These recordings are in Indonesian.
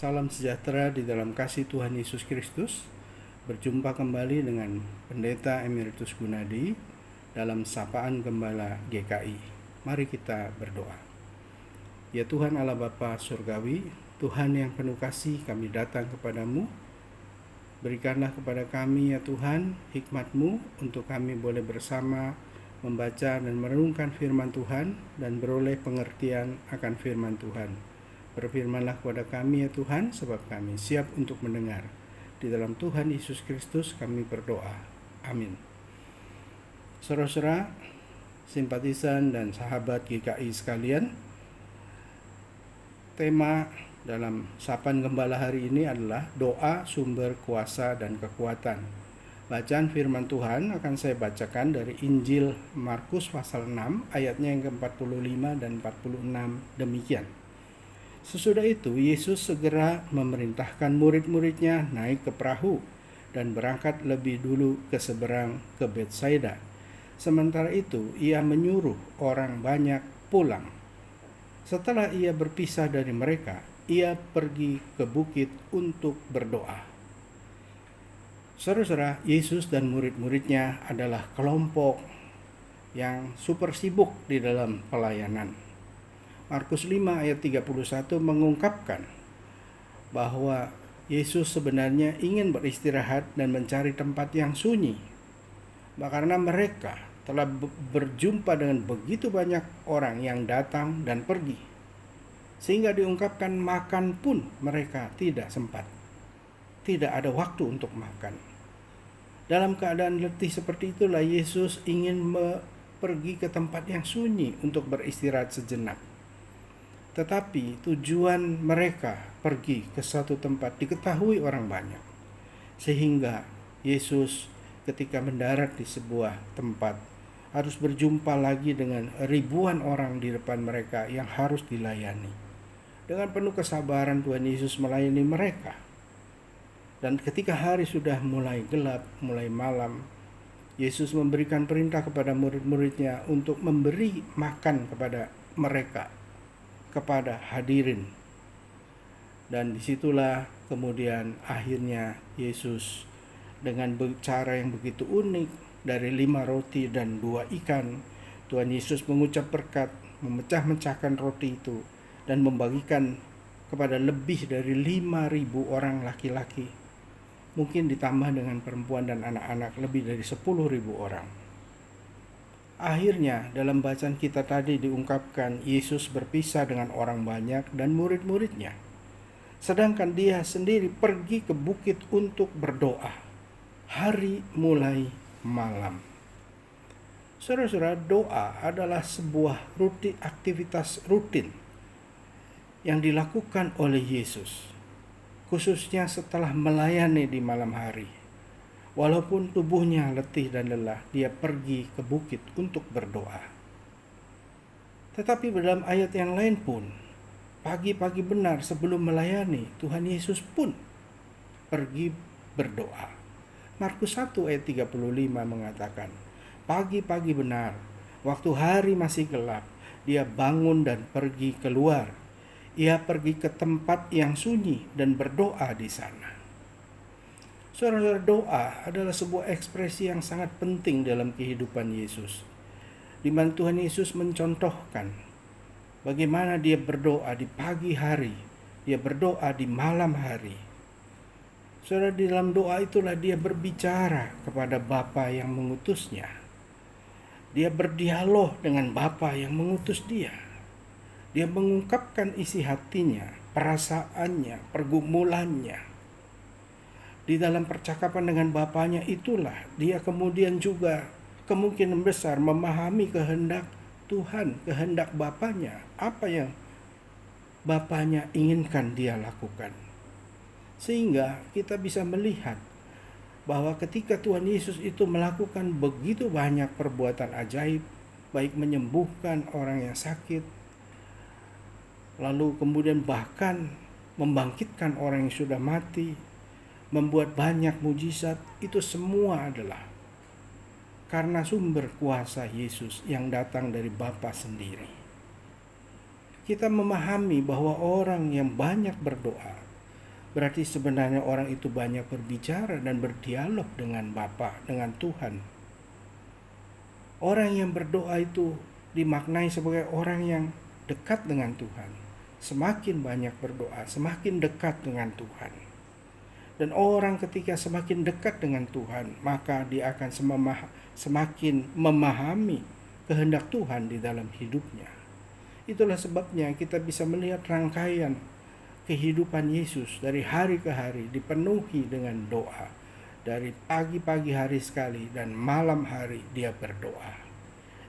Salam sejahtera di dalam kasih Tuhan Yesus Kristus. Berjumpa kembali dengan Pendeta Emeritus Gunadi dalam Sapaan Gembala GKI. Mari kita berdoa. Ya Tuhan Allah Bapa Surgawi, Tuhan yang penuh kasih, kami datang kepadamu. Berikanlah kepada kami ya Tuhan hikmat-Mu untuk kami boleh bersama membaca dan merenungkan firman Tuhan dan beroleh pengertian akan firman Tuhan. Berfirmanlah kepada kami ya Tuhan, sebab kami siap untuk mendengar. Di dalam Tuhan Yesus Kristus kami berdoa. Amin. Saudara-saudara, simpatisan dan sahabat GKI sekalian, tema dalam Sapaan Gembala hari ini adalah doa sumber kuasa dan kekuatan. Bacaan firman Tuhan akan saya bacakan dari Injil Markus pasal 6 ayatnya yang ke-45 dan 46 demikian. Sesudah itu Yesus segera memerintahkan murid-muridnya naik ke perahu dan berangkat lebih dulu ke seberang ke Betsaida. Sementara itu ia menyuruh orang banyak pulang. Setelah ia berpisah dari mereka, ia pergi ke bukit untuk berdoa. Saudara-saudara, Yesus dan murid-muridnya adalah kelompok yang super sibuk di dalam pelayanan. Markus 5 ayat 31 mengungkapkan bahwa Yesus sebenarnya ingin beristirahat dan mencari tempat yang sunyi. Karena mereka telah berjumpa dengan begitu banyak orang yang datang dan pergi. Sehingga diungkapkan makan pun mereka tidak sempat. Tidak ada waktu untuk makan. Dalam keadaan letih seperti itulah Yesus ingin pergi ke tempat yang sunyi untuk beristirahat sejenak. Tetapi tujuan mereka pergi ke satu tempat diketahui orang banyak. Sehingga Yesus ketika mendarat di sebuah tempat harus berjumpa lagi dengan ribuan orang di depan mereka yang harus dilayani. Dengan penuh kesabaran Tuhan Yesus melayani mereka. Dan ketika hari sudah mulai gelap, mulai malam, Yesus memberikan perintah kepada murid-muridnya untuk memberi makan kepada mereka, kepada hadirin. Dan disitulah kemudian akhirnya Yesus dengan cara yang begitu unik, dari 5 roti dan 2 ikan, Tuhan Yesus mengucap berkat, memecah-mecahkan roti itu dan membagikan kepada lebih dari 5.000 orang laki-laki, mungkin ditambah dengan perempuan dan anak-anak lebih dari 10.000 orang. Akhirnya dalam bacaan kita tadi diungkapkan Yesus berpisah dengan orang banyak dan murid-muridnya. Sedangkan dia sendiri pergi ke bukit untuk berdoa. Hari mulai malam. Saudara-saudara, doa adalah sebuah aktivitas rutin yang dilakukan oleh Yesus, khususnya setelah melayani di malam hari. Walaupun tubuhnya letih dan lelah, dia pergi ke bukit untuk berdoa. Tetapi dalam ayat yang lain pun, pagi-pagi benar sebelum melayani, Tuhan Yesus pun pergi berdoa. Markus 1 ayat 35 mengatakan, pagi-pagi benar, waktu hari masih gelap, dia bangun dan pergi keluar. Ia pergi ke tempat yang sunyi dan berdoa di sana. Saudara, doa adalah sebuah ekspresi yang sangat penting dalam kehidupan Yesus, di mana Tuhan Yesus mencontohkan bagaimana dia berdoa di pagi hari, dia berdoa di malam hari. Saudara, di dalam doa itulah dia berbicara kepada Bapa yang mengutusnya. Dia berdialog dengan Bapa yang mengutus dia. Dia mengungkapkan isi hatinya, perasaannya, pergumulannya. Di dalam percakapan dengan Bapanya itulah dia kemudian juga kemungkinan besar memahami kehendak Tuhan, kehendak Bapanya, apa yang Bapanya inginkan dia lakukan. Sehingga kita bisa melihat bahwa ketika Tuhan Yesus itu melakukan begitu banyak perbuatan ajaib, baik menyembuhkan orang yang sakit, lalu kemudian bahkan membangkitkan orang yang sudah mati, membuat banyak mujizat, itu semua adalah karena sumber kuasa Yesus yang datang dari Bapa sendiri. Kita memahami bahwa orang yang banyak berdoa berarti sebenarnya orang itu banyak berbicara dan berdialog dengan Bapa, dengan Tuhan. Orang yang berdoa itu dimaknai sebagai orang yang dekat dengan Tuhan. Semakin banyak berdoa, semakin dekat dengan Tuhan. Dan orang ketika semakin dekat dengan Tuhan, maka dia akan semakin memahami kehendak Tuhan di dalam hidupnya. Itulah sebabnya kita bisa melihat rangkaian kehidupan Yesus dari hari ke hari dipenuhi dengan doa. Dari pagi-pagi hari sekali dan malam hari dia berdoa.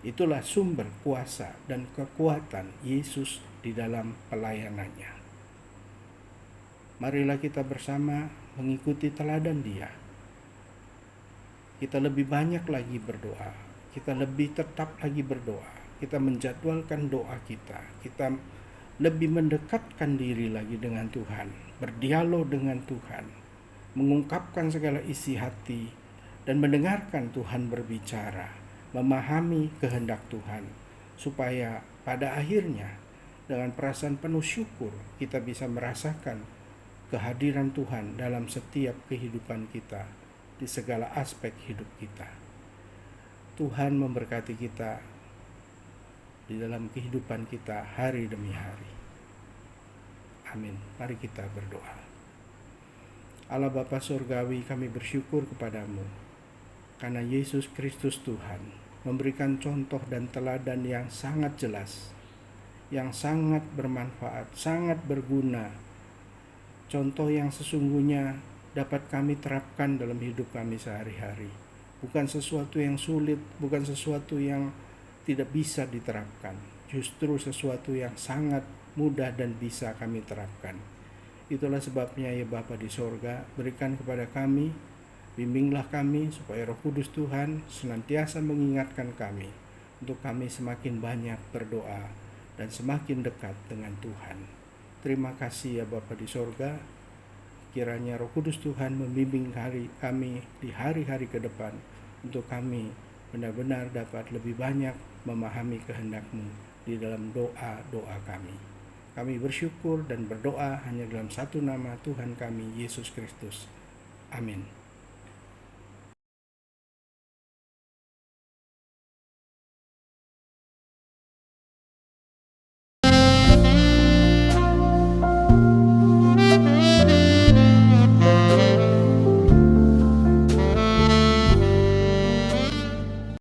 Itulah sumber kuasa dan kekuatan Yesus di dalam pelayanannya. Marilah kita bersama mengikuti teladan Dia. Kita lebih banyak lagi berdoa, kita lebih tetap lagi berdoa, kita menjadwalkan doa kita lebih mendekatkan diri lagi dengan Tuhan, berdialog dengan Tuhan, mengungkapkan segala isi hati, dan mendengarkan Tuhan berbicara, memahami kehendak Tuhan, supaya pada akhirnya dengan perasaan penuh syukur kita bisa merasakan kehadiran Tuhan dalam setiap kehidupan kita, di segala aspek hidup kita. Tuhan memberkati kita di dalam kehidupan kita hari demi hari. Amin. Mari kita berdoa. Allah Bapa Surgawi, kami bersyukur kepadamu karena Yesus Kristus Tuhan memberikan contoh dan teladan yang sangat jelas, yang sangat bermanfaat, sangat berguna. Contoh yang sesungguhnya dapat kami terapkan dalam hidup kami sehari-hari. Bukan sesuatu yang sulit, bukan sesuatu yang tidak bisa diterapkan. Justru sesuatu yang sangat mudah dan bisa kami terapkan. Itulah sebabnya ya Bapa di sorga, berikan kepada kami, bimbinglah kami supaya Roh Kudus Tuhan senantiasa mengingatkan kami untuk kami semakin banyak berdoa dan semakin dekat dengan Tuhan. Terima kasih ya Bapa di sorga, kiranya Roh Kudus Tuhan membimbing kami di hari-hari ke depan untuk kami benar-benar dapat lebih banyak memahami kehendak-Mu di dalam doa-doa kami. Kami bersyukur dan berdoa hanya dalam satu nama Tuhan kami, Yesus Kristus. Amin.